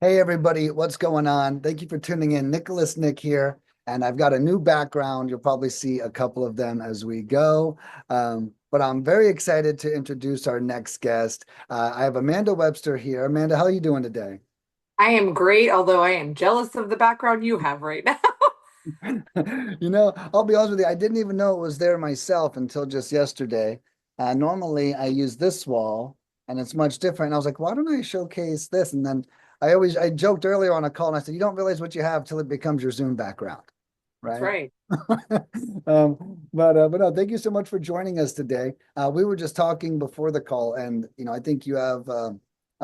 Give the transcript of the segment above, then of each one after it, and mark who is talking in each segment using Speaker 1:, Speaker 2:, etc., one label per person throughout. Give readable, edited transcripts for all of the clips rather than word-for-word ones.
Speaker 1: Hey everybody, what's going on? Thank you for tuning in. Nick here, and I've got a new background. You'll probably see a couple of them as we go. But I'm very excited to introduce our next guest. I have Amanda Webster here. Amanda, how are you doing today?
Speaker 2: I am great, although I am jealous of the background you have right now.
Speaker 1: I'll be honest with you, I didn't even know it was there myself until just yesterday. Normally I use this wall and it's much different. And I was like, why don't I showcase this? And then I joked earlier on a call and I said, you don't realize what you have till it becomes your Zoom background,
Speaker 2: That's
Speaker 1: right?
Speaker 2: right.
Speaker 1: But no, thank you so much for joining us today. We were just talking before the call, and I think you have a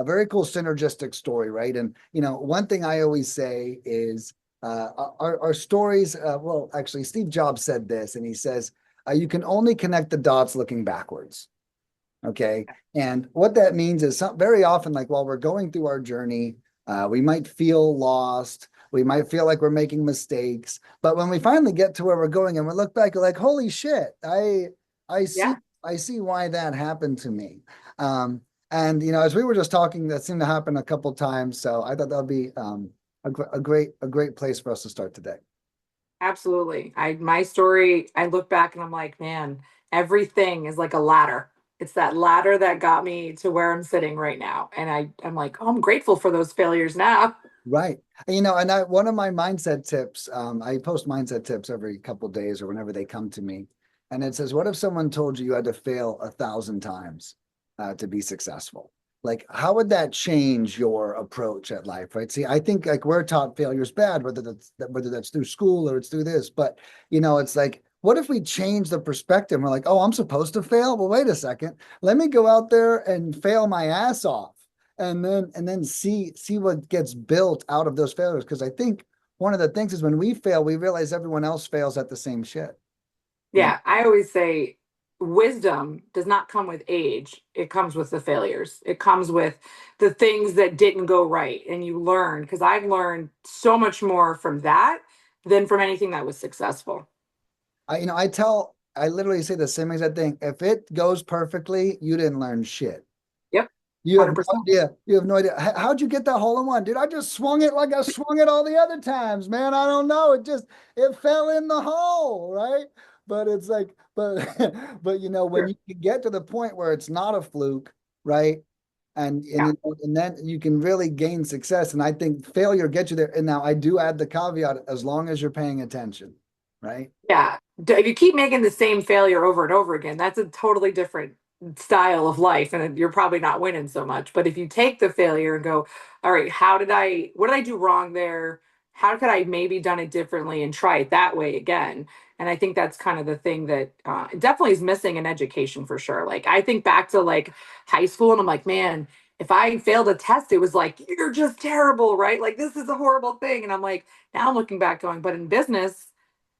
Speaker 1: very cool synergistic story, right? And one thing I always say is our stories. Well, actually, Steve Jobs said this, and he says you can only connect the dots looking backwards. Okay. And what that means is very often, like while we're going through our journey, we might feel lost. We might feel like we're making mistakes. But when we finally get to where we're going and we look back, we're like, holy shit, I see,
Speaker 2: Yeah,
Speaker 1: I see why that happened to me. Um, and as we were just talking, that seemed to happen a couple times. So I thought that would be a great place for us to start today.
Speaker 2: absolutely. My story, I look back and I'm like, man, everything is like a ladder. It's that ladder that got me to where I'm sitting right now. And I'm like, oh, I'm grateful for those failures now.
Speaker 1: Right. And one of my mindset tips, I post mindset tips every couple of days or whenever they come to me. And it says, what if someone told you you had to fail 1,000 times to be successful? Like, how would that change your approach at life? Right. See, I think like we're taught failure is bad, whether that's through school or it's through this. But it's like, what if we change the perspective? We're like, oh, I'm supposed to fail? Well, wait a second. Let me go out there and fail my ass off and then see what gets built out of those failures. Because I think one of the things is when we fail, we realize everyone else fails at the same shit. You know?
Speaker 2: Yeah, I always say wisdom does not come with age. It comes with the failures. It comes with the things that didn't go right. And you learn, because I've learned so much more from that than from anything that was successful.
Speaker 1: I literally say the same exact thing. If it goes perfectly, you didn't learn shit.
Speaker 2: Yep,
Speaker 1: You have no
Speaker 2: 100%.
Speaker 1: idea. You have no idea. How'd you get that hole in one, dude? I just swung it like I swung it all the other times, man. I don't know. It fell in the hole, right? But it's like, but but when
Speaker 2: Sure.
Speaker 1: you can get to the point where it's not a fluke, right?
Speaker 2: Yeah.
Speaker 1: And then you can really gain success. And I think failure gets you there. And now I do add the caveat as long as you're paying attention, right?
Speaker 2: Yeah. If you keep making the same failure over and over again, that's a totally different style of life. And you're probably not winning so much. But if you take the failure and go, all right, what did I do wrong there? How could I maybe done it differently and try it that way again? And I think that's kind of the thing that definitely is missing in education for sure. Like I think back to like high school and I'm like, man, if I failed a test, it was like, you're just terrible, right? Like this is a horrible thing. And I'm like, now I'm looking back going, but in business,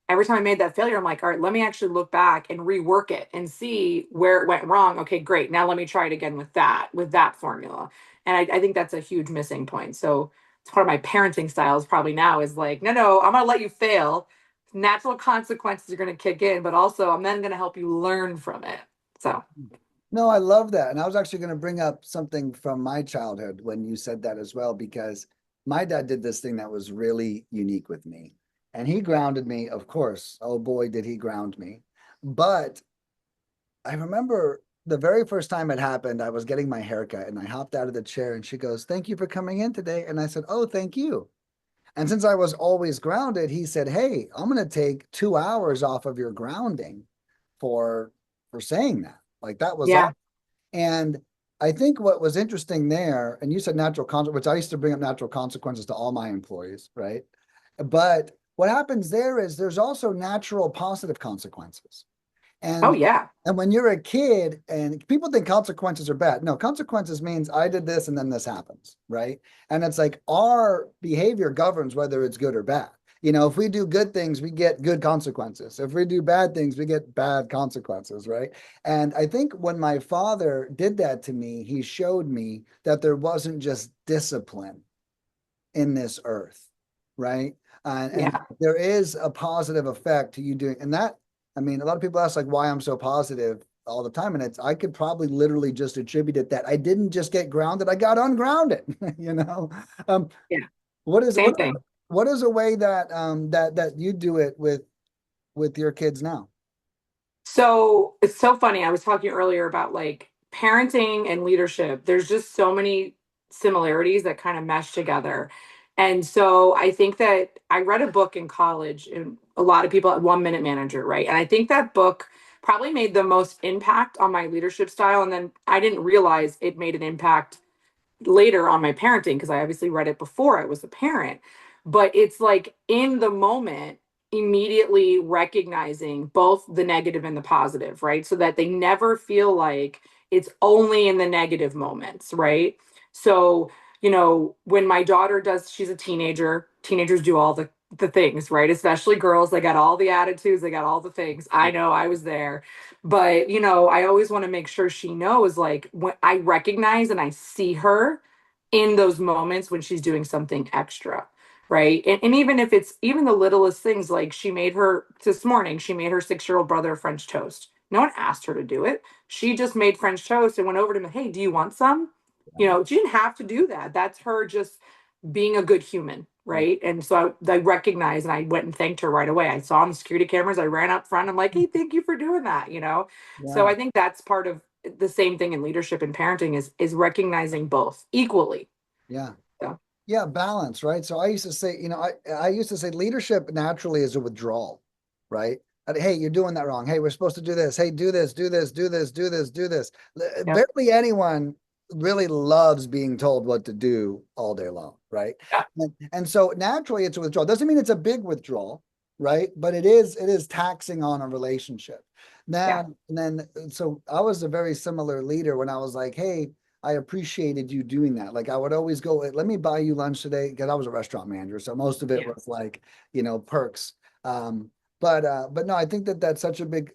Speaker 2: every time I made that failure, I'm like, all right, let me actually look back and rework it and see where it went wrong. Okay, great. Now let me try it again with that formula. And I think that's a huge missing point. So it's part of my parenting styles probably now is like, no, I'm going to let you fail. Natural consequences are going to kick in, but also I'm then going to help you learn from it. So,
Speaker 1: No, I love that. And I was actually going to bring up something from my childhood when you said that as well, because my dad did this thing that was really unique with me. And he grounded me, of course. Oh boy, did he ground me. But I remember the very first time it happened, I was getting my haircut and I hopped out of the chair and she goes, "Thank you for coming in today." And I said, "Oh, thank you." And since I was always grounded, he said, "Hey, I'm going to take 2 hours off of your grounding for saying that." Like that was
Speaker 2: yeah,
Speaker 1: all. And I think what was interesting there, and you said natural consequences, which I used to bring up natural consequences to all my employees, right? But what happens there is there's also natural positive consequences.
Speaker 2: oh,
Speaker 1: And
Speaker 2: yeah,
Speaker 1: and when you're a kid and people think consequences are bad. No, consequences means I did this and then this happens, right? And it's like our behavior governs whether it's good or bad. If we do good things, we get good consequences. If we do bad things, we get bad consequences, right? And I think when my father did that to me, he showed me that there wasn't just discipline in this earth, right? And
Speaker 2: yeah.
Speaker 1: there is a positive effect to you doing, and that, I mean, a lot of people ask like why I'm so positive. all the time. And I could probably literally just attribute it that I didn't just get grounded, I got ungrounded, you know? Um,
Speaker 2: Yeah,
Speaker 1: what is,
Speaker 2: same thing.
Speaker 1: what is a way that, that you do it with your kids now?
Speaker 2: So it's so funny. I was talking earlier about like parenting and leadership. There's just so many similarities that kind of mesh together. And so I think that I read a book in college, and a lot of people at 1 Minute Manager, right? And I think that book probably made the most impact on my leadership style. And then I didn't realize it made an impact later on my parenting, because I obviously read it before I was a parent. But it's like in the moment, immediately recognizing both the negative and the positive, right? So that they never feel like it's only in the negative moments, right? So, when my daughter does, she's a teenager, teenagers do all the things, right? Especially girls, they got all the attitudes, they got all the things. I know, I was there. But, I always want to make sure she knows, like, when I recognize and I see her in those moments when she's doing something extra, right? And even if it's even the littlest things, like this morning, she made her 6-year-old brother French toast. No one asked her to do it. She just made French toast and went over to him, hey, do you want some? She didn't have to do that. That's her just being a good human,
Speaker 1: Yeah.
Speaker 2: right? And so I recognized, and I went and thanked her right away. I saw on the security cameras, I ran up front. I'm like, hey, thank you for doing that. So
Speaker 1: Yeah.
Speaker 2: I think that's part of the same thing in leadership and parenting is recognizing both equally.
Speaker 1: Yeah.
Speaker 2: So
Speaker 1: Yeah, balance, right? So I used to say, I used to say leadership naturally is a withdrawal, right? Hey, you're doing that wrong. Hey, we're supposed to do this. Hey, do this, do this, do this, do this, do this.
Speaker 2: yep,
Speaker 1: Barely anyone really loves being told what to do all day long, right?
Speaker 2: yeah,
Speaker 1: And so naturally it's a withdrawal. Doesn't mean it's a big withdrawal, right? But it is taxing on a relationship.
Speaker 2: yeah,
Speaker 1: Now, and then so I was a very similar leader when I was like, hey, I appreciated you doing that. Like I would always go, let me buy you lunch today, because I was a restaurant manager. So most of it
Speaker 2: yeah,
Speaker 1: was like, perks. But no, I think that that's such a big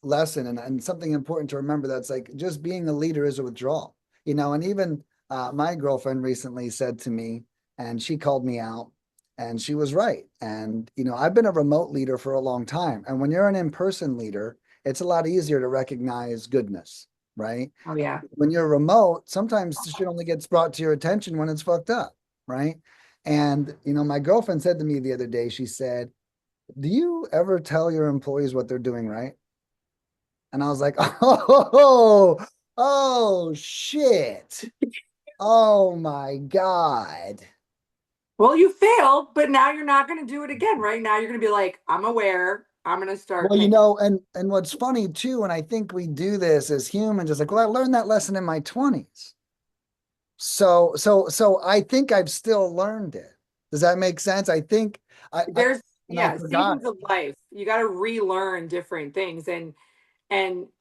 Speaker 1: lesson, and something important to remember, that's like just being a leader is a withdrawal, and even my girlfriend recently said to me, and she called me out, and she was right. And, I've been a remote leader for a long time. And when you're an in-person leader, it's a lot easier to recognize goodness, right?
Speaker 2: oh yeah.
Speaker 1: When you're remote, sometimes shit only gets brought to your attention when it's fucked up, right? And, my girlfriend said to me the other day, she said, do you ever tell your employees what they're doing right? And I was like, oh, shit. Oh my God.
Speaker 2: Well, you failed, but now you're not going to do it again, right? Now you're going to be like, I'm aware. I'm going to start
Speaker 1: Well,
Speaker 2: paying.
Speaker 1: and what's funny too, and I think we do this as humans, is like, well, I learned that lesson in my 20s. So I think I've still learned it. Does that make sense? I think I
Speaker 2: There's,
Speaker 1: and I
Speaker 2: yeah,
Speaker 1: forgot
Speaker 2: seasons
Speaker 1: it.
Speaker 2: of life. You got to relearn different things. And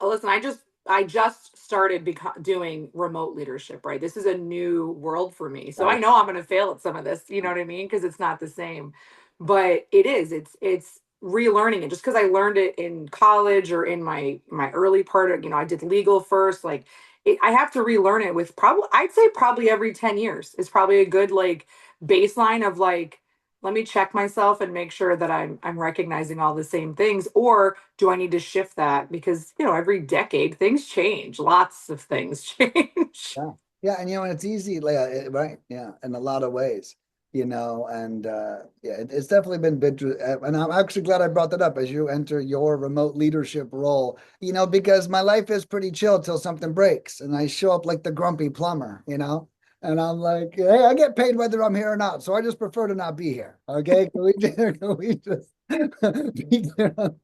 Speaker 2: listen, I just started doing remote leadership, right? This is a new world for me. So I
Speaker 1: Right.
Speaker 2: know I'm going to fail at some of this, you know what I mean? Because it's not the same. But it's relearning it. Just because I learned it in college or in my early part of, I did legal first, like I have to relearn it with probably, I'd say probably every 10 years is probably a good like baseline of like, let me check myself and make sure that I'm recognizing all the same things, or do I need to shift that? Because every decade things change, lots of things change.
Speaker 1: Yeah. Yeah. And, and it's easy, like, right? Yeah. In a lot of ways, and yeah, it's definitely been big. And I'm actually glad I brought that up as you enter your remote leadership role, because my life is pretty chill till something breaks and I show up like the grumpy plumber, and I'm like, hey, I get paid whether I'm here or not. So I just prefer to not be here. Okay. Can we just be clear on-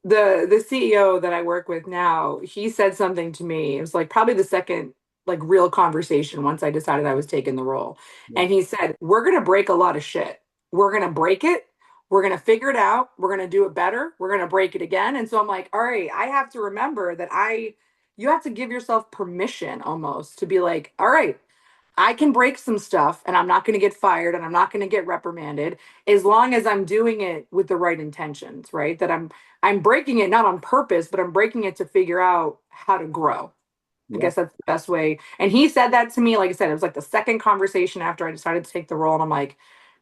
Speaker 2: The CEO that I work with now, he said something to me. It was like probably the second like real conversation once I decided I was taking the role.
Speaker 1: Yeah.
Speaker 2: And he said, "We're going to break a lot of shit. We're going to break it. We're going to figure it out. We're going to do it better. We're going to break it again." And so I'm like, "All right, I have to remember that you have to give yourself permission almost to be like, all right, I can break some stuff and I'm not going to get fired and I'm not going to get reprimanded as long as I'm doing it with the right intentions, right? That I'm breaking it not on purpose, but I'm breaking it to figure out how to grow. I
Speaker 1: Yeah.
Speaker 2: guess that's the best way. And he said that to me, like I said, it was like the second conversation after I decided to take the role. And I'm like,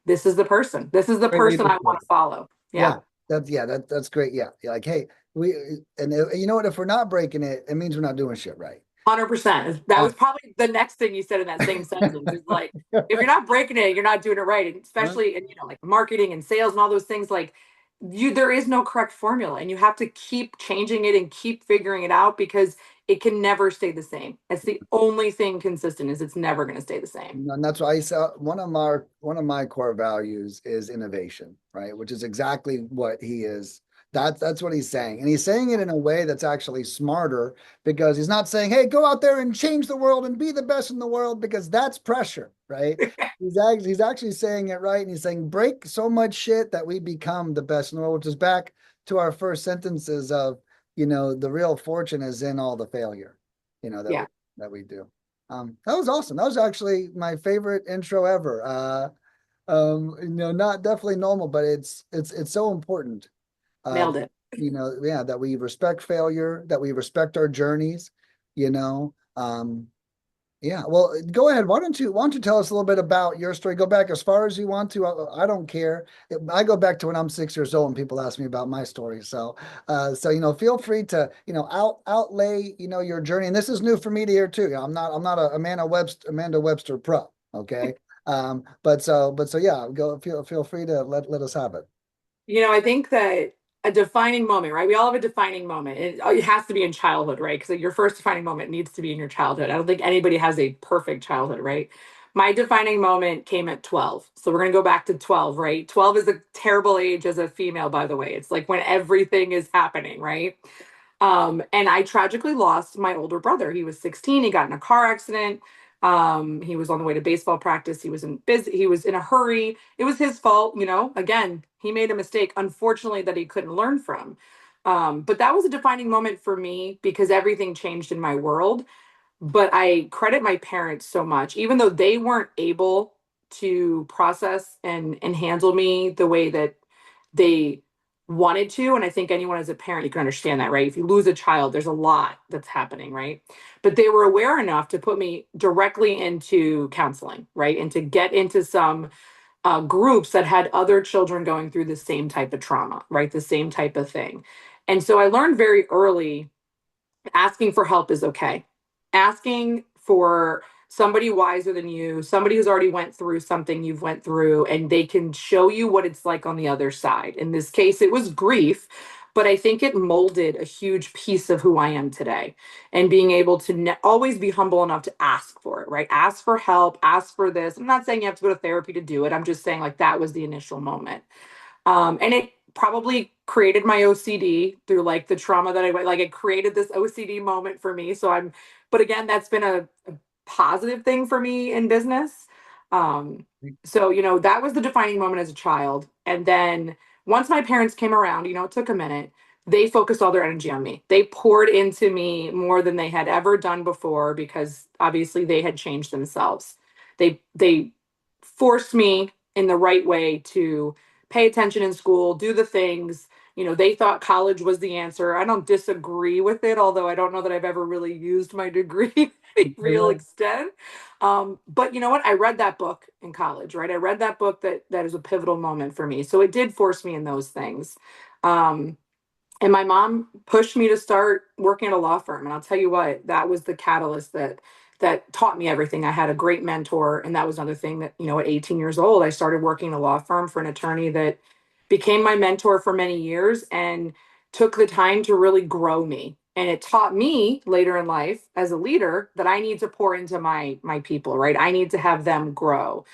Speaker 2: this is the person. This is the
Speaker 1: Great way
Speaker 2: person
Speaker 1: to
Speaker 2: I
Speaker 1: put
Speaker 2: want
Speaker 1: it.
Speaker 2: to follow. Yeah.
Speaker 1: Yeah, that's great. Yeah, yeah. Like, hey, we and you know what? If we're not breaking it, it means we're not doing shit right.
Speaker 2: 100%. That
Speaker 1: Uh,
Speaker 2: was probably the next thing you said in that same sentence is like, if you're not breaking it, you're not doing it right. And especially in, like marketing and sales and all those things, like there is no correct formula and you have to keep changing it and keep figuring it out because it can never stay the same. It's the only thing consistent is it's never going to stay the same.
Speaker 1: And that's why I saw one of my core values is innovation, right? Which is exactly what he is. That's what he's saying. And he's saying it in a way that's actually smarter because he's not saying, hey, go out there and change the world and be the best in the world, because that's pressure, right? He's actually saying it right. And he's saying break so much shit that we become the best in the world, which is back to our first sentences of, the real fortune is in all the failure, that we
Speaker 2: Yeah,
Speaker 1: that we do. That was awesome. That was actually my favorite intro ever. Not definitely normal, but it's so important. Uh,
Speaker 2: nailed it.
Speaker 1: yeah, that we respect failure, that we respect our journeys, you know. Yeah, well, go ahead. Why don't you tell us a little bit about your story? Go back as far as you want to. I don't care. I go back to when I'm 6 years old and people ask me about my story. So feel free to outlay your journey. And this is new for me to hear too. I'm not a Amanda Webster pro. Okay. But so yeah, go feel free to let us have it.
Speaker 2: I think that a defining moment, right? We all have a defining moment. It has to be in childhood, right? Because your first defining moment needs to be in your childhood. I don't think anybody has a perfect childhood, right? My defining moment came at 12. So we're going to go back to 12, right? 12 is a terrible age as a female, by the way. It's like when everything is happening, right? And I tragically lost my older brother. He was 16. He got in a car accident. He was on the way to baseball practice. He was in a hurry. It was his fault, Again, he made a mistake, unfortunately, that he couldn't learn from. But that was a defining moment for me because everything changed in my world. But I credit my parents so much, even though they weren't able to process and handle me the way that they wanted to. And I think anyone as a parent, you can understand that, right? If you lose a child, there's a lot that's happening, right? But they were aware enough to put me directly into counseling, right? And to get into some groups that had other children going through the same type of trauma, right? The same type of thing. And so I learned very early asking for help is okay. Asking for somebody wiser than you, somebody who's already went through something you've went through and they can show you what it's like on the other side. In this case it was grief, but I think it molded a huge piece of who I am today and being able to always be humble enough to ask for it, right? Ask for help, ask for this. I'm not saying you have to go to therapy to do it. I'm just saying like that was the initial moment. And it probably created my OCD through like the trauma that I went, like it created this OCD moment for me. But again, that's been a positive thing for me in business. So, that was the defining moment as a child. And then once my parents came around, it took a minute. They focused all their energy on me. They poured into me more than they had ever done before because obviously they had changed themselves. They forced me in the right way to pay attention in school, do the things. They thought college was the answer. I don't disagree with it, although I don't know that I've ever really used my degree to any real extent. But you know what? I read that book in college, right? I read that book that is a pivotal moment for me. So it did force me in those things. Um, and my mom pushed me to start working at a law firm. And I'll tell you what, that was the catalyst that taught me everything. I had a great mentor. And that was another thing that, at 18 years old, I started working in a law firm for an attorney that became my mentor for many years and took the time to really grow me. And it taught me later in life as a leader that I need to pour into my people, right? I need to have them grow.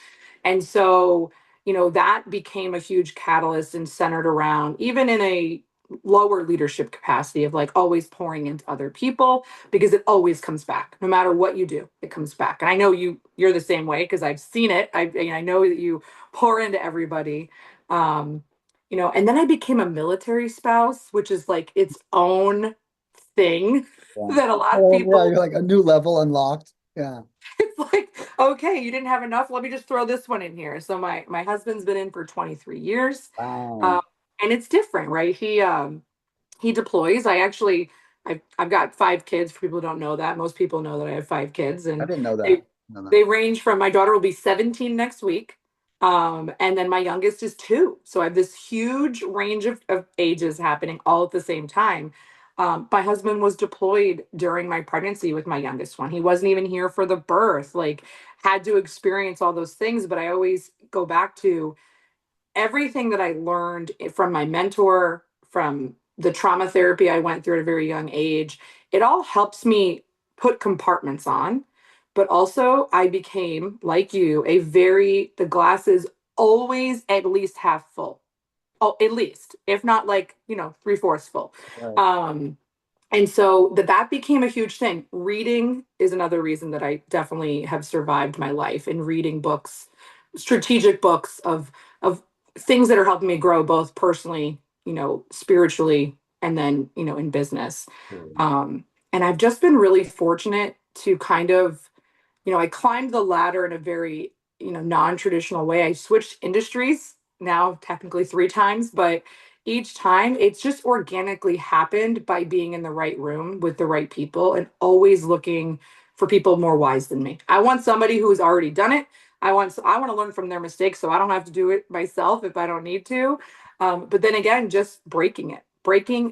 Speaker 2: And so, that became a huge catalyst and centered around, even in a lower leadership capacity of like always pouring into other people because it always comes back no matter what you do, it comes back. And I know you're the same way because I've seen it. I know that you pour into everybody. And then I became a military spouse, which is like its own thing
Speaker 1: Yeah.
Speaker 2: that a lot of
Speaker 1: Oh, yeah,
Speaker 2: people
Speaker 1: you're like a new level unlocked. Yeah.
Speaker 2: it's like, okay, you didn't have enough. Let me just throw this one in here. So my husband's been in for 23 years.
Speaker 1: Wow.
Speaker 2: Um, and it's different, right? He deploys. I've got 5 kids for people who don't know that. Most people know that I have 5 kids
Speaker 1: I
Speaker 2: and
Speaker 1: didn't know that.
Speaker 2: they
Speaker 1: No, no.
Speaker 2: they range from my daughter will be 17 next week. And then my youngest is 2. So I have this huge range of ages happening all at the same time. My husband was deployed during my pregnancy with my youngest one. He wasn't even here for the birth, like, had to experience all those things. But I always go back to everything that I learned from my mentor, from the trauma therapy I went through at a very young age. It all helps me put compartments on. But also, I became, like you, the glass is always at least half full. Oh, at least, if not like, 3/4 full.
Speaker 1: Right.
Speaker 2: Um, and so that became a huge thing. Reading is another reason that I definitely have survived my life, in reading books, strategic books of things that are helping me grow both personally, spiritually, and then, in business.
Speaker 1: Cool.
Speaker 2: And I've just been really fortunate to kind of, I climbed the ladder in a very, non-traditional way. I switched industries now technically 3 times, but each time it's just organically happened by being in the right room with the right people and always looking for people more wise than me. I want somebody who's already done it. I want to learn from their mistakes so I don't have to do it myself if I don't need to. But then again, just breaking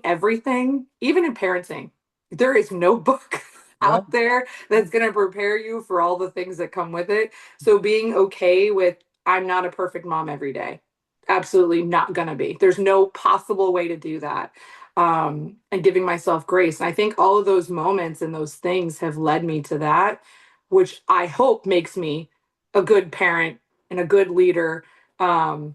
Speaker 2: everything, even in parenting. There is no book
Speaker 1: Right.
Speaker 2: out there that's going to prepare you for all the things that come with it. So being okay with, I'm not a perfect mom every day. Absolutely not going to be. There's no possible way to do that. And giving myself grace. And I think all of those moments and those things have led me to that, which I hope makes me a good parent and a good leader. And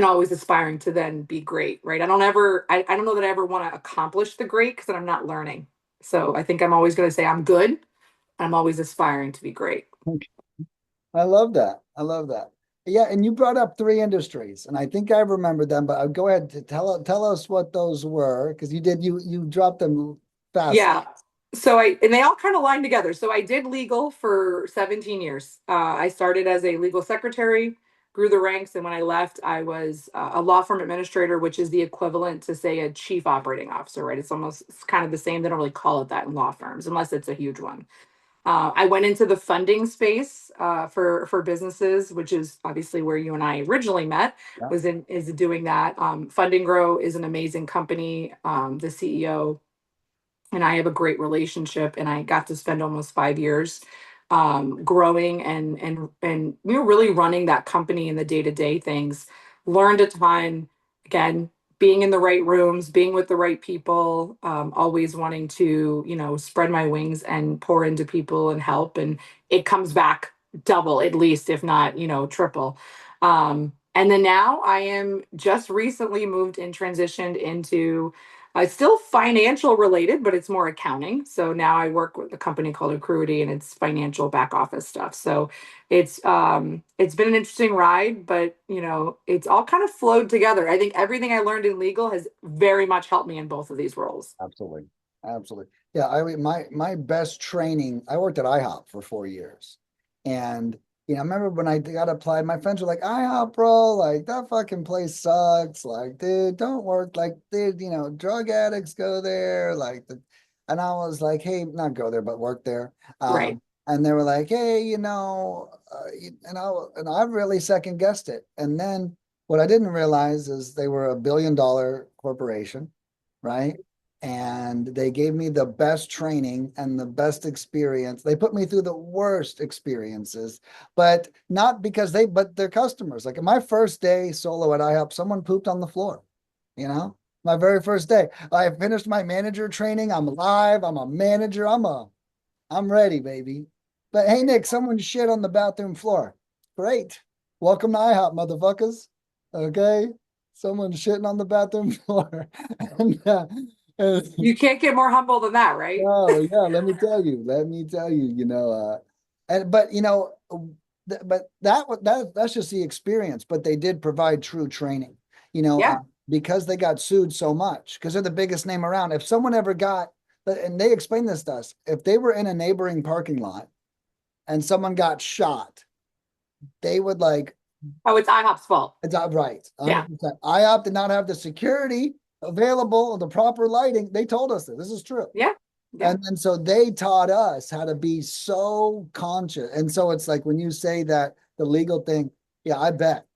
Speaker 2: always aspiring to then be great, right? I don't know that I ever want to accomplish the great because then I'm not learning. So I think I'm always going to say I'm good. I'm always aspiring to be great.
Speaker 1: I love that. I love that. Yeah, and you brought up 3 industries, and I think I remember them, but go ahead to tell us what those were, because you dropped them fast.
Speaker 2: Yeah. And they all kind of line together. So I did legal for 17 years. I started as a legal secretary, grew the ranks, and when I left, I was a law firm administrator, which is the equivalent to, say, a chief operating officer, right? It's kind of the same. They don't really call it that in law firms unless it's a huge one. I went into the funding space for businesses, which is obviously where you and I originally met.
Speaker 1: Yeah.
Speaker 2: Is doing that. Funding Grow is an amazing company. The CEO and I have a great relationship, and I got to spend almost 5 years growing and really running that company in the day to day things. Learned a ton. Again, being in the right rooms, being with the right people, always wanting to spread my wings and pour into people and help, and it comes back double at least, if not triple. And then now I am just recently moved and transitioned into it's still financial related, but it's more accounting. So now I work with a company called Accruity, and it's financial back office stuff. So it's been an interesting ride, but it's all kind of flowed together. I think everything I learned in legal has very much helped me in both of these roles.
Speaker 1: Absolutely. Absolutely. Yeah, I mean my best training, I worked at IHOP for 4 years. And I remember when I got applied, my friends were like, IHOP, bro, like that fucking place sucks. Like, dude, don't work. Like, dude, drug addicts go there. And I was like, hey, not go there, but work there.
Speaker 2: Right.
Speaker 1: And they were like, hey, and I really second guessed it. And then what I didn't realize is they were $1 billion corporation, right? And they gave me the best training and the best experience. They put me through the worst experiences, but not because but their customers. Like my first day solo at IHOP, someone pooped on the floor, you know, my very first day. I finished my manager training. I'm live. I'm a manager. I'm ready, baby. But hey, Nick, someone shit on the bathroom floor. Great. Welcome to IHOP, motherfuckers. Okay. Someone shitting on the bathroom floor. and,
Speaker 2: You can't get more humble than that, right?
Speaker 1: oh yeah, let me tell you, and but but that's just the experience. But they did provide true training,
Speaker 2: Yeah.
Speaker 1: because they got sued so much because they're the biggest name around. If someone ever got, and they explained this to us, if they were in a neighboring parking lot and someone got shot, they would like,
Speaker 2: Oh, it's IHOP's fault.
Speaker 1: it's not right,
Speaker 2: Yeah.
Speaker 1: 100%. IOP did not have the security available, the proper lighting. They told us that this is true.
Speaker 2: Yeah. Yeah.
Speaker 1: And so they taught us how to be so conscious. And so it's like when you say that the legal thing, yeah, I bet.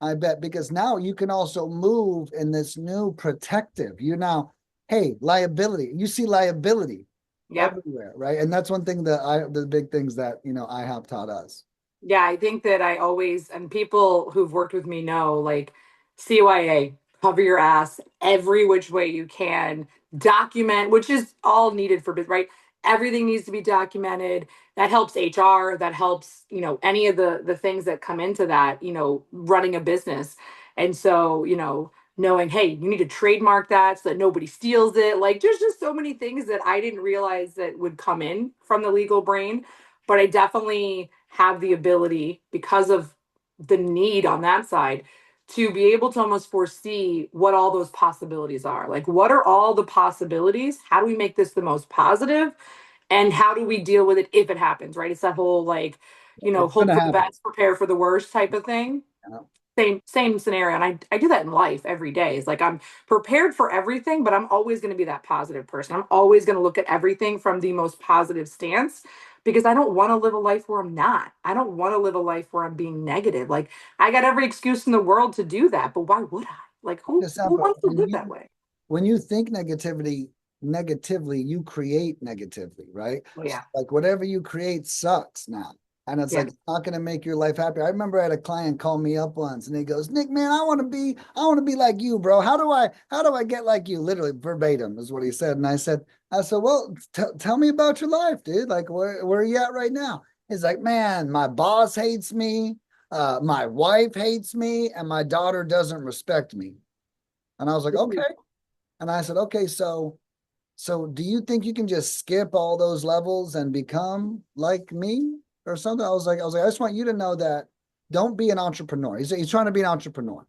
Speaker 1: I bet, because now you can also move in this new protective. You now, hey, liability. You see liability
Speaker 2: Yep.
Speaker 1: everywhere, right? And that's one thing that the big things that, IHOP taught us.
Speaker 2: Yeah, I think that I always, and people who've worked with me know, like CYA, cover your ass every which way you can, document, which is all needed for, right? Everything needs to be documented. That helps HR, that helps, any of the things that come into that, running a business. And so, knowing, hey, you need to trademark that so that nobody steals it. Like there's just so many things that I didn't realize that would come in from the legal brain, but I definitely have the ability because of the need on that side to be able to almost foresee what all those possibilities are. Like, what are all the possibilities? How do we make this the most positive? And how do we deal with it if it happens, right? It's that whole like,
Speaker 1: It's
Speaker 2: hope
Speaker 1: gonna
Speaker 2: for the
Speaker 1: happen.
Speaker 2: best, prepare for the worst type of thing.
Speaker 1: You know?
Speaker 2: Same scenario. And I do that in life every day. It's like I'm prepared for everything, but I'm always going to be that positive person. I'm always going to look at everything from the most positive stance because I don't want to live a life where I'm not. I don't want to live a life where I'm being negative. Like I got every excuse in the world to do that, but why would I? Like who
Speaker 1: Just
Speaker 2: who
Speaker 1: but
Speaker 2: wants to live that way?
Speaker 1: when you think negatively, you create negatively, right?
Speaker 2: Oh
Speaker 1: So
Speaker 2: yeah.
Speaker 1: like whatever you create sucks now. And it's
Speaker 2: Yeah.
Speaker 1: like it's not gonna make your life happy. I remember I had a client call me up once and he goes, Nick, man, I want to be like you, bro. How do I get like you? Literally verbatim is what he said. And I said, well, tell me about your life, dude. Like where are you at right now? He's like, man, my boss hates me, my wife hates me, and my daughter doesn't respect me. And I was like, okay. And I said, okay, so do you think you can just skip all those levels and become like me or something? I just want you to know that don't be an entrepreneur. He's trying to be an entrepreneur.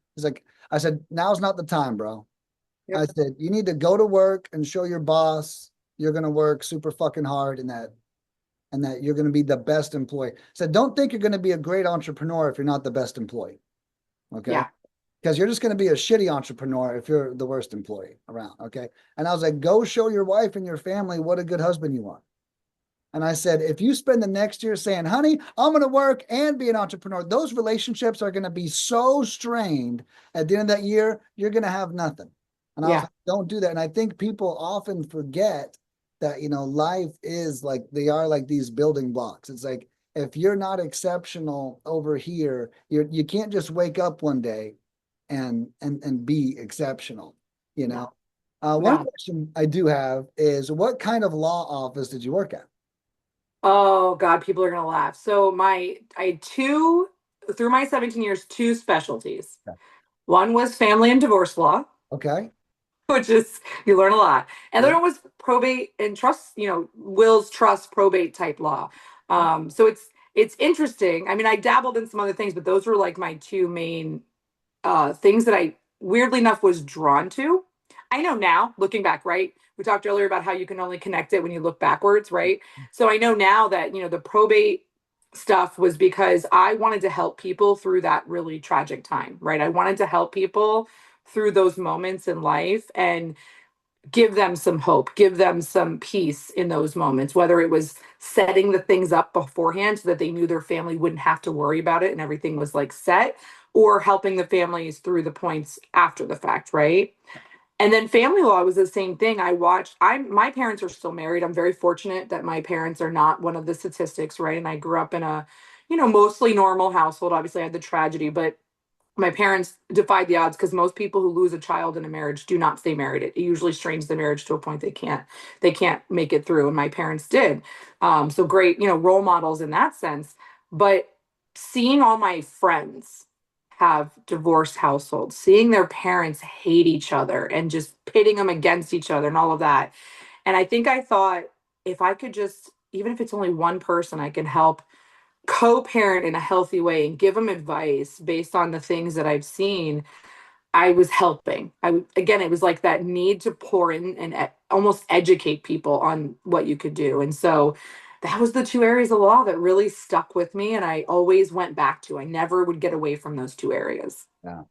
Speaker 1: I said, now's not the time, bro. I
Speaker 2: Yep.
Speaker 1: said, you need to go to work and show your boss you're gonna work super fucking hard and that you're gonna be the best employee. I said, don't think you're gonna be a great entrepreneur if you're not the best employee. Okay.
Speaker 2: Yeah.
Speaker 1: Because you're just going to be a shitty entrepreneur if you're the worst employee around. Okay. And I was like, go show your wife and your family what a good husband you are. And I said, if you spend the next year saying, honey, I'm going to work and be an entrepreneur, those relationships are going to be so strained at the end of that year, you're going to have nothing. And I was
Speaker 2: Yeah.
Speaker 1: like, don't do that. And I think people often forget that, life is like, they are like these building blocks. It's like, if you're not exceptional over here, you can't just wake up one day and be exceptional, you
Speaker 2: No.
Speaker 1: know. One
Speaker 2: No.
Speaker 1: question I do have is what kind of law office did you work at?
Speaker 2: Oh God, people are gonna laugh. So I had two through my 17 years, two specialties. One was family and divorce law,
Speaker 1: Okay.
Speaker 2: which is you learn a lot. And the
Speaker 1: Yeah.
Speaker 2: other one was probate and trust, wills, trust, probate type law. So it's interesting. I mean, I dabbled in some other things, but those were like my two main things that I weirdly enough was drawn to. I know now, looking back, right? We talked earlier about how you can only connect it when you look backwards, right? So I know now that, the probate stuff was because I wanted to help people through that really tragic time, right? I wanted to help people through those moments in life and give them some hope, give them some peace in those moments, whether it was setting the things up beforehand so that they knew their family wouldn't have to worry about it and everything was like set, or helping the families through the points after the fact, right? And then family law was the same thing. My parents are still married. I'm very fortunate that my parents are not one of the statistics, right? And I grew up in a, mostly normal household. Obviously, I had the tragedy, but my parents defied the odds because most people who lose a child in a marriage do not stay married. It usually strains the marriage to a point they can't make it through, and my parents did. So great, role models in that sense. But seeing all my friends have divorced households, seeing their parents hate each other and just pitting them against each other and all of that, and I think I thought if I could just, even if it's only one person, I can help co-parent in a healthy way and give them advice based on the things that I've seen, I was helping. Again, it was like that need to pour in and almost educate people on what you could do. And so that was the two areas of law that really stuck with me and I always went back to. I never would get away from those two areas.
Speaker 1: Yeah.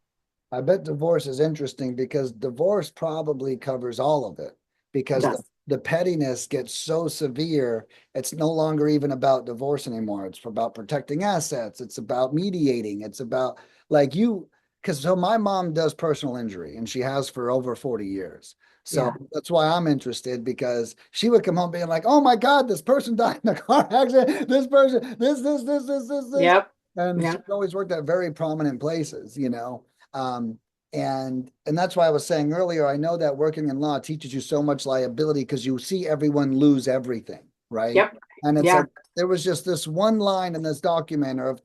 Speaker 1: I bet divorce is interesting because divorce probably covers all of it
Speaker 2: It
Speaker 1: because the,
Speaker 2: does.
Speaker 1: the pettiness gets so severe. It's no longer even about divorce anymore. It's about protecting assets. It's about mediating. It's about like because so my mom does personal injury and she has for over 40 years. So
Speaker 2: Yeah.
Speaker 1: that's why I'm interested, because she would come home being like, oh my God, this person died in a car accident. This person, this.
Speaker 2: Yep.
Speaker 1: And she's
Speaker 2: Yep.
Speaker 1: always worked at very prominent places, you know. Um, and that's why I was saying earlier, I know that working in law teaches you so much liability because you see everyone lose everything, right?
Speaker 2: Yep.
Speaker 1: And it's like
Speaker 2: Yeah.
Speaker 1: there was just this one line in this document, or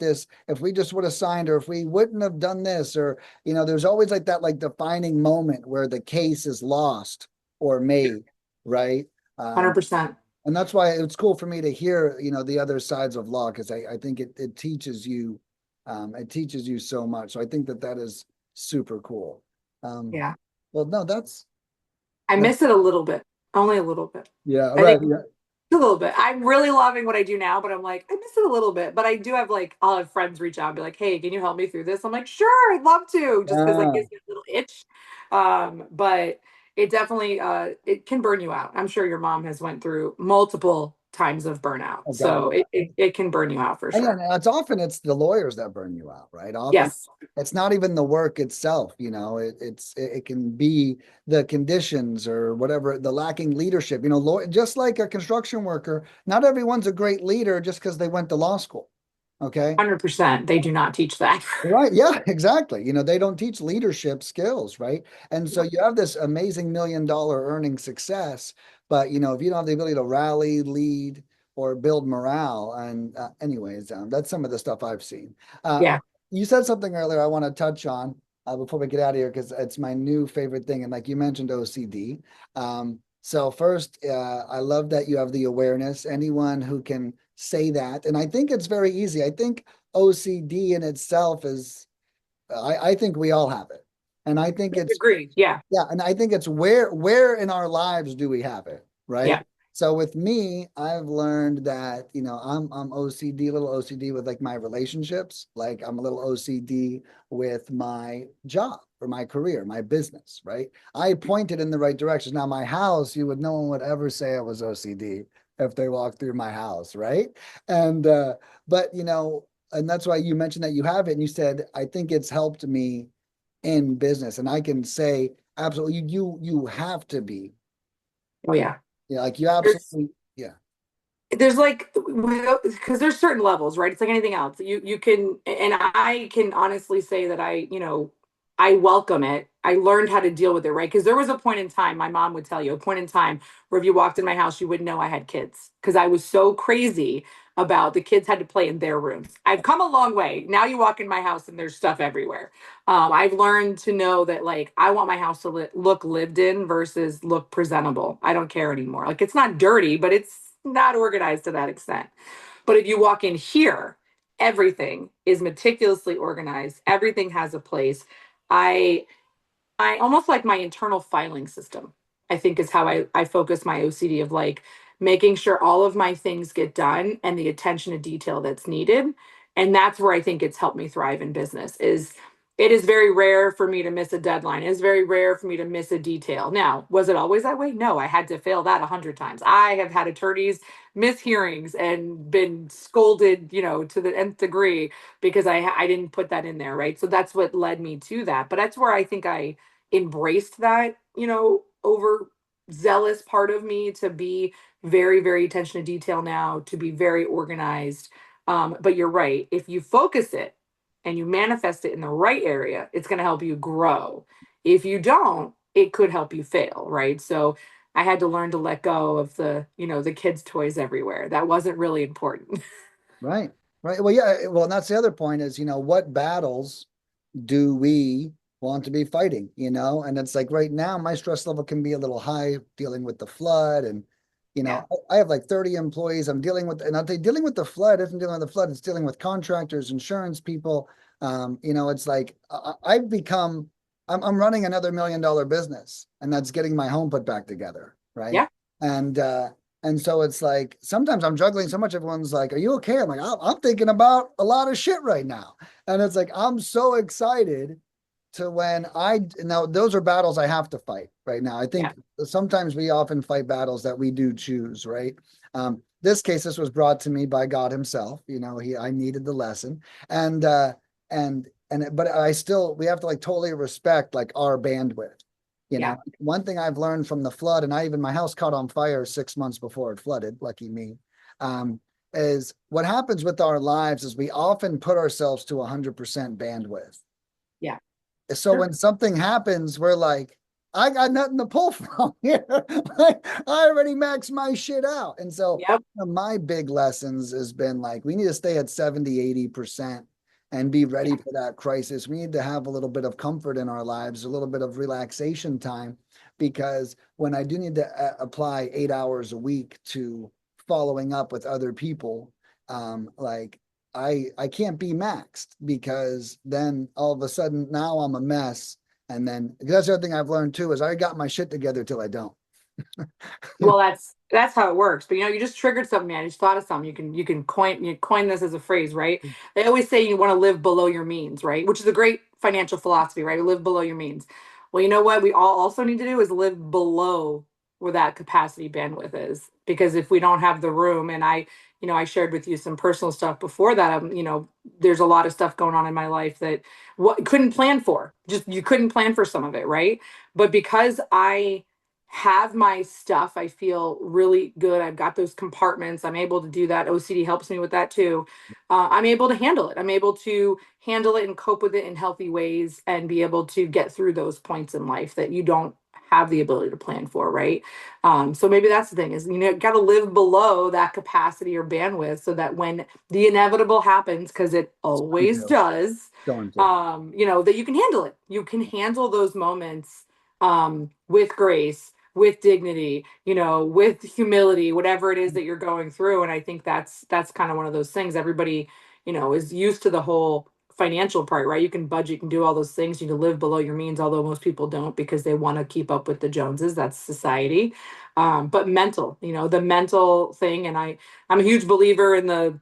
Speaker 1: if we just would have signed, or if we wouldn't have done this, or there's always like that like defining moment where the case is lost or made, right? Um,
Speaker 2: 100%.
Speaker 1: and that's why it's cool for me to hear, the other sides of law, because I think it teaches you so much. So I think that is super cool. Um,
Speaker 2: Yeah.
Speaker 1: well, no,
Speaker 2: I
Speaker 1: that's
Speaker 2: miss it a little bit, only a little bit.
Speaker 1: yeah,
Speaker 2: I
Speaker 1: right.
Speaker 2: think
Speaker 1: Yeah.
Speaker 2: a little bit. I'm really loving what I do now, but I'm like, I miss it a little bit. But I do have like, I'll have friends reach out and be like, hey, can you help me through this? I'm like, sure, I'd love to, just because that
Speaker 1: Ah,
Speaker 2: gives me a little itch. But it definitely it can burn you out. I'm sure your mom has went through multiple times of burnout.
Speaker 1: oh God.
Speaker 2: So it can burn you out for
Speaker 1: And
Speaker 2: sure.
Speaker 1: yeah, it's the lawyers that burn you out, right? Often
Speaker 2: Yes,
Speaker 1: it's not even the work itself, it can be the conditions or whatever, the lacking leadership. Just like a construction worker, not everyone's a great leader just because they went to law school. Okay.
Speaker 2: 100%. They do not teach that.
Speaker 1: Right. Yeah, exactly. They don't teach leadership skills, right? And so you have this amazing $1 million earning success, but if you don't have the ability to rally, lead, or build morale, and anyways, that's some of the stuff I've seen.
Speaker 2: Yeah.
Speaker 1: You said something earlier I want to touch on before we get out of here, because it's my new favorite thing, and like you mentioned, OCD. So first, I love that you have the awareness. Anyone who can say that, and I think it's very easy. I think OCD in itself I think we all have it. And I think it's,
Speaker 2: Agreed. Yeah.
Speaker 1: yeah, and I think it's where in our lives do we have it, right?
Speaker 2: Yeah.
Speaker 1: So with me, I've learned that, I'm OCD, a little OCD with like my relationships. Like I'm a little OCD with my job or my career, my business, right? I pointed in the right direction. Now my house, no one would ever say I was OCD if they walked through my house, right? And but and that's why you mentioned that you have it, and you said, I think it's helped me in business. And I can say absolutely, you have to be,
Speaker 2: Oh, yeah.
Speaker 1: like you
Speaker 2: There's
Speaker 1: absolutely, yeah.
Speaker 2: there's like because there's certain levels, right? It's like anything else. You can, and I can honestly say that I welcome it. I learned how to deal with it, right? Because there was a point in time, my mom would tell you, a point in time where if you walked in my house, you wouldn't know I had kids because I was so crazy about the kids had to play in their rooms. I've come a long way. Now you walk in my house and there's stuff everywhere. I've learned to know that like I want my house to look lived in versus look presentable. I don't care anymore. Like it's not dirty, but it's not organized to that extent. But if you walk in here, everything is meticulously organized. Everything has a place. I I almost like my internal filing system, I think is how I focus my OCD of like making sure all of my things get done and the attention to detail that's needed. And that's where I think it's helped me thrive in business is it is very rare for me to miss a deadline. It is very rare for me to miss a detail. Now, was it always that way? No, I had to fail that 100 times. I have had attorneys miss hearings and been scolded, to the nth degree because I didn't put that in there, right? So that's what led me to that. But that's where I think I embraced that, over zealous part of me to be very, very attention to detail now, to be very organized. But you're right. If you focus it and you manifest it in the right area, it's going to help you grow. If you don't, it could help you fail, right? So I had to learn to let go of the kids' toys everywhere. That wasn't really important.
Speaker 1: Right, right. Well, yeah, well, and that's the other point is, what battles do we want to be fighting, and it's like right now my stress level can be a little high dealing with the flood. And
Speaker 2: Yeah.
Speaker 1: I have like 30 employees I'm dealing with, and I'll tell you, dealing with the flood isn't dealing with the flood, it's dealing with contractors, insurance people. It's like I've become, I'm running another $1 million business, and that's getting my home put back together, right?
Speaker 2: Yeah.
Speaker 1: And so it's like sometimes I'm juggling so much. Everyone's like, "Are you okay?" I'm like, I'm thinking about a lot of shit right now." And it's like I'm so excited to when I now those are battles I have to fight right now. I
Speaker 2: Yeah.
Speaker 1: think sometimes we often fight battles that we do choose, right? This case, this was brought to me by God Himself. I needed the lesson, and and but I still, we have to like totally respect like our bandwidth. You
Speaker 2: Yeah.
Speaker 1: know, one thing I've learned from the flood, and my house caught on fire 6 months before it flooded, lucky me. Um, is what happens with our lives is we often put ourselves to 100% bandwidth.
Speaker 2: Yeah.
Speaker 1: So
Speaker 2: Sure.
Speaker 1: when something happens, we're like, I got nothing to pull from here. Like, I already maxed my shit out. And so
Speaker 2: Yep.
Speaker 1: my big lessons has been like, we need to stay at 70, 80% and be ready
Speaker 2: Yeah.
Speaker 1: for that crisis. We need to have a little bit of comfort in our lives, a little bit of relaxation time, because when I do need to apply 8 hours a week to following up with other people, like I can't be maxed, because then all of a sudden now I'm a mess. And then that's the other thing I've learned too is I got my shit together till I don't.
Speaker 2: Well, that's how it works. But you just triggered something. I just thought of something. You coin this as a phrase, right? They always say you want to live below your means, right? Which is a great financial philosophy, right? Live below your means. Well, you know what we all also need to do is live below where that capacity bandwidth is. Because if we don't have the room, and I shared with you some personal stuff before that. There's a lot of stuff going on in my life that what couldn't plan for. Just you couldn't plan for some of it, right? But because I have my stuff, I feel really good. I've got those compartments. I'm able to do that. OCD helps me with that too. I'm able to handle it. I'm able to handle it and cope with it in healthy ways and be able to get through those points in life that you don't have the ability to plan for, right? So maybe that's the thing is, got to live below that capacity or bandwidth so that when the inevitable happens, because it
Speaker 1: Going
Speaker 2: always
Speaker 1: to,
Speaker 2: does,
Speaker 1: going to.
Speaker 2: that you can handle it. You can handle those moments with grace, with dignity, with humility, whatever it is that you're going through. And I think that's kind of one of those things. Everybody, is used to the whole financial part, right? You can budget, you can do all those things, you can live below your means, although most people don't because they want to keep up with the Joneses. That's society. But mental, the mental thing, and I'm a huge believer in the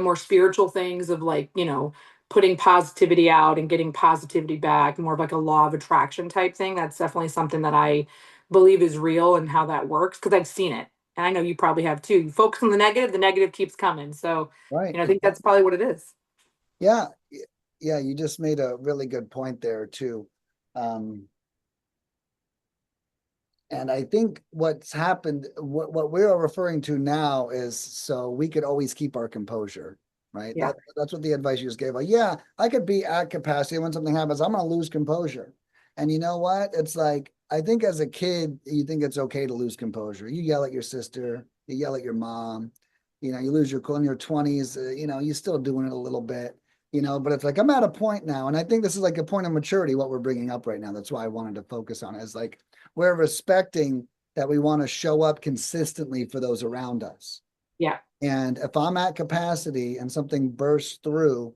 Speaker 2: more spiritual things of like, putting positivity out and getting positivity back, more of like a law of attraction type thing. That's definitely something that I believe is real and how that works because I've seen it. And I know you probably have too. You focus on the negative keeps coming. So,
Speaker 1: Right.
Speaker 2: I think that's probably what it is.
Speaker 1: Yeah. Yeah. You just made a really good point there too. Um, And I think what's happened, what we are referring to now is so we could always keep our composure, right?
Speaker 2: Yeah.
Speaker 1: That's what the advice you just gave. Like, yeah, I could be at capacity. When something happens, I'm gonna lose composure. And you know what? It's like I think as a kid, you think it's okay to lose composure. You yell at your sister, you yell at your mom, you lose your cool in your 20s, you're still doing it a little bit, but it's like I'm at a point now, and I think this is like a point of maturity, what we're bringing up right now. That's why I wanted to focus on it, is like we're respecting that we want to show up consistently for those around us.
Speaker 2: Yeah.
Speaker 1: And if I'm at capacity and something bursts through,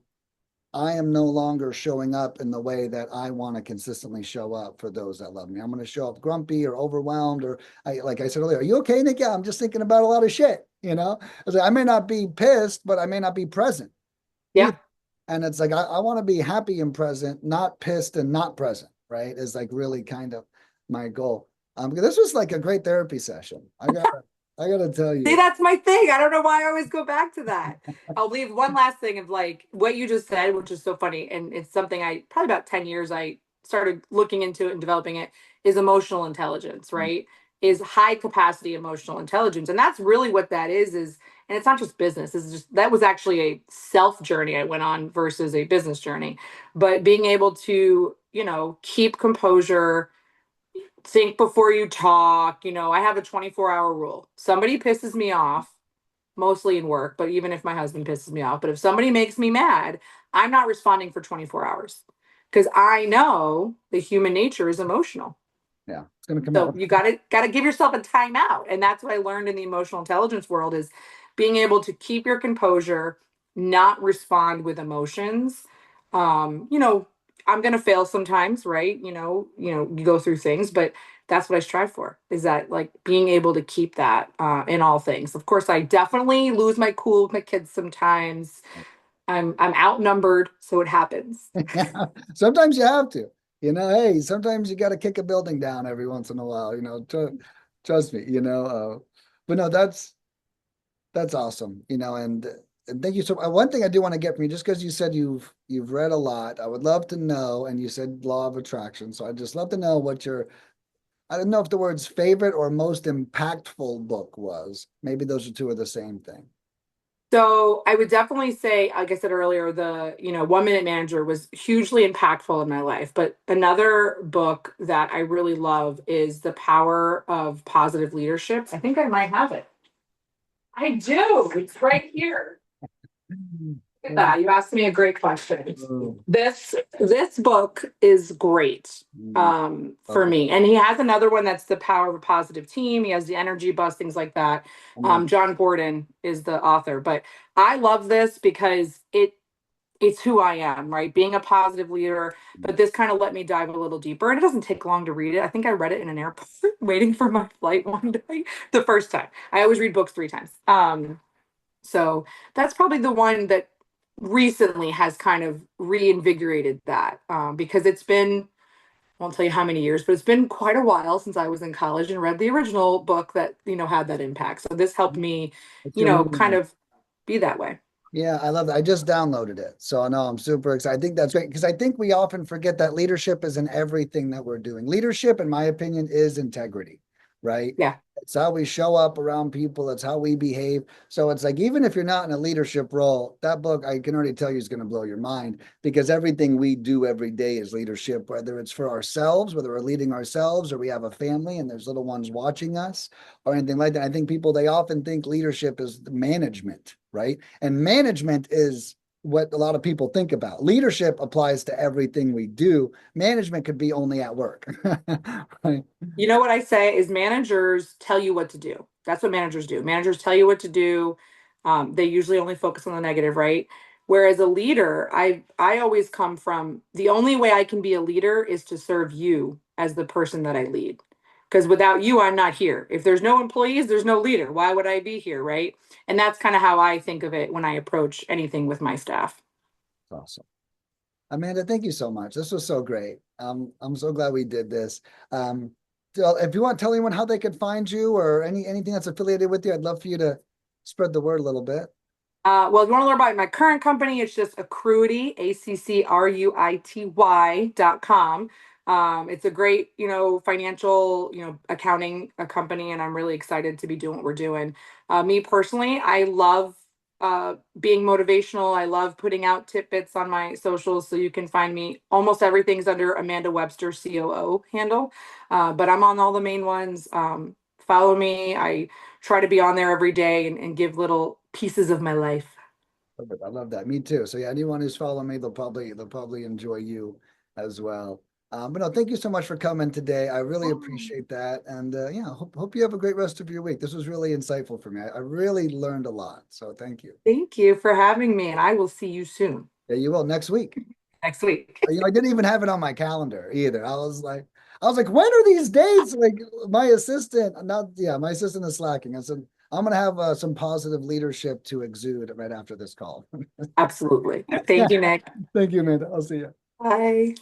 Speaker 1: I am no longer showing up in the way that I want to consistently show up for those that love me. I'm going to show up grumpy or overwhelmed, or like I said earlier, are you okay, Nick? Yeah, I'm just thinking about a lot of shit. I may not be pissed, but I may not be present
Speaker 2: Yeah.
Speaker 1: either. And it's like I want to be happy and present, not pissed and not present, right? Is like really kind of my goal. This was like a great therapy session. I gotta tell
Speaker 2: See,
Speaker 1: you.
Speaker 2: that's my thing. I don't know why I always go back to that. I'll leave one last thing of like what you just said, which is so funny. And it's something I probably about 10 years I started looking into it and developing it is emotional intelligence, right? Is high capacity emotional intelligence. And that's really what that is, and it's not just business. It's just that was actually a self journey I went on versus a business journey. But being able to, keep composure, think before you talk. I have a 24-hour rule. Somebody pisses me off, mostly in work, but even if my husband pisses me off, but if somebody makes me mad, I'm not responding for 24 hours because I know the human nature is emotional.
Speaker 1: Yeah, it's gonna come
Speaker 2: So
Speaker 1: out.
Speaker 2: you got to give yourself a timeout, and that's what I learned in the emotional intelligence world is being able to keep your composure, not respond with emotions. You know, I'm gonna fail sometimes, right? You go through things, but that's what I strive for. Is that like being able to keep that in all things. Of course, I definitely lose my cool with my kids sometimes. I'm outnumbered, so it happens.
Speaker 1: Yeah, sometimes you have to. Hey, sometimes you got to kick a building down every once in a while. Trust me. But no, that's awesome. And And thank you so much. One thing I do want to get from you, just because you said you've read a lot, I would love to know, and you said law of attraction. So I'd just love to know what your, I don't know if the words favorite or most impactful book was. Maybe those are two of the same thing.
Speaker 2: So I would definitely say, like I said earlier, the, 1 Minute Manager was hugely impactful in my life. But another book that I really love is The Power of Positive Leadership. I think I might have it. I do. It's right here. Look at that. You asked me a great question.
Speaker 1: Oh,
Speaker 2: This book is great
Speaker 1: mm,
Speaker 2: for
Speaker 1: love it.
Speaker 2: me. And he has another one that's The Power of a Positive Team. He has the Energy Bus, things like that.
Speaker 1: Mm,
Speaker 2: John Gordon is the author. But I love this because it's who I am, right? Being a positive leader. But this kind of let me dive a little deeper. And it doesn't take long to read it. I think I read it in an airport waiting for my flight one day, the first time. I always read books 3 times. So that's probably the one that recently has kind of reinvigorated that because it's been, I won't tell you how many years, but it's been quite a while since I was in college and read the original book that, had that impact. So this helped me,
Speaker 1: What's your reading
Speaker 2: kind
Speaker 1: on?
Speaker 2: of be that way.
Speaker 1: Yeah, I love that. I just downloaded it. So I know I'm super excited. I think that's great because I think we often forget that leadership is in everything that we're doing. Leadership, in my opinion, is integrity, right?
Speaker 2: Yeah.
Speaker 1: It's how we show up around people, it's how we behave. So it's like, even if you're not in a leadership role, that book, I can already tell you, is going to blow your mind because everything we do every day is leadership, whether it's for ourselves, whether we're leading ourselves, or we have a family and there's little ones watching us or anything like that. I think people, they often think leadership is management, right? And management is what a lot of people think about. Leadership applies to everything we do. Management could be only at work. Right?
Speaker 2: You know what I say is managers tell you what to do. That's what managers do. Managers tell you what to do. They usually only focus on the negative, right? Whereas a leader, I always come from the only way I can be a leader is to serve you as the person that I lead. Because without you, I'm not here. If there's no employees, there's no leader. Why would I be here, right? And that's kind of how I think of it when I approach anything with my staff.
Speaker 1: Awesome. Amanda, thank you so much. This was so great. I'm so glad we did this. Um, so if you want to tell anyone how they could find you or anything that's affiliated with you, I'd love for you to spread the word a little bit.
Speaker 2: Well, if you want to learn about my current company, it's just Accruity, ACCRUITY.com. It's a great, financial, accounting company, and I'm really excited to be doing what we're doing. Me personally, I love being motivational. I love putting out tidbits on my socials, so you can find me. Almost everything's under Amanda Webster COO handle, but I'm on all the main ones. Follow me. I try to be on there every day and give little pieces of my life.
Speaker 1: Perfect. I love that. Me too. So yeah, anyone who's following me, they'll probably enjoy you as well. But no, thank you so much for coming today. I really appreciate that. And yeah, hope you have a great rest of your week. This was really insightful for me. I really learned a lot. So thank you.
Speaker 2: Thank you for having me, and I will see you soon
Speaker 1: Yeah, you will next week.
Speaker 2: next week.
Speaker 1: I didn't even have it on my calendar either. I was like, when are these dates? Like my assistant, not yeah, my assistant is slacking. I said, I'm gonna have some positive leadership to exude right after this call.
Speaker 2: Absolutely. Thank you, Nick.
Speaker 1: Thank you, Amanda. I'll see you.
Speaker 2: Bye.